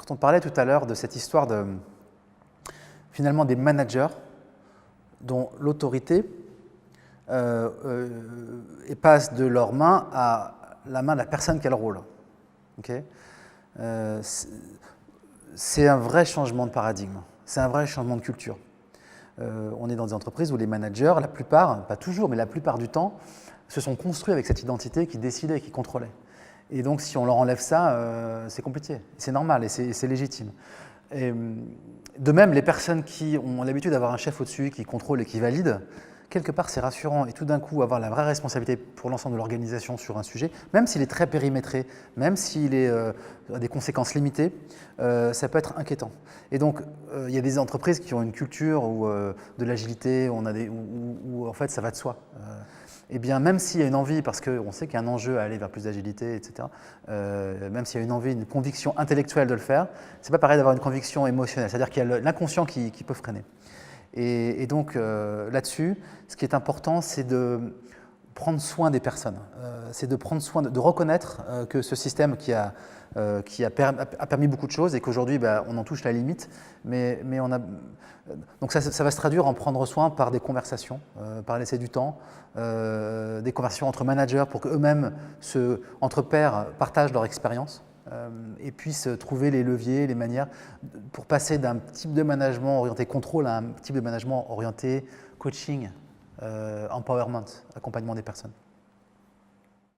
quand on parlait tout à l'heure de cette histoire de, finalement, des managers dont l'autorité passe de leurs mains à la main de la personne qui a le rôle. Okay, c'est un vrai changement de paradigme, c'est un vrai changement de culture. On est dans des entreprises où les managers, la plupart, pas toujours, mais la plupart du temps, se sont construits avec cette identité qui décidait et qui contrôlait. Et donc, si on leur enlève ça, c'est compliqué. C'est normal et c'est légitime. Et, de même, les personnes qui ont l'habitude d'avoir un chef au-dessus, qui contrôle et qui valide, quelque part, c'est rassurant. Et tout d'un coup, avoir la vraie responsabilité pour l'ensemble de l'organisation sur un sujet, même s'il est très périmétré, même s'il a des conséquences limitées, ça peut être inquiétant. Et donc, il y a des entreprises qui ont une culture de l'agilité, où en fait, ça va de soi. Eh bien, même s'il y a une envie, parce qu'on sait qu'il y a un enjeu à aller vers plus d'agilité, etc., même s'il y a une envie, une conviction intellectuelle de le faire, c'est pas pareil d'avoir une conviction émotionnelle, c'est-à-dire qu'il y a l'inconscient qui peut freiner. Et donc, là-dessus, ce qui est important, c'est de prendre soin des personnes. C'est de prendre soin, de reconnaître que ce système qui a permis beaucoup de choses et qu'aujourd'hui, on en touche la limite, mais on a... Donc ça va se traduire en prendre soin par des conversations, par laisser du temps, des conversations entre managers pour qu'eux-mêmes, entre pairs, partagent leur expérience et puissent trouver les leviers, les manières pour passer d'un type de management orienté contrôle à un type de management orienté coaching, empowerment, accompagnement des personnes.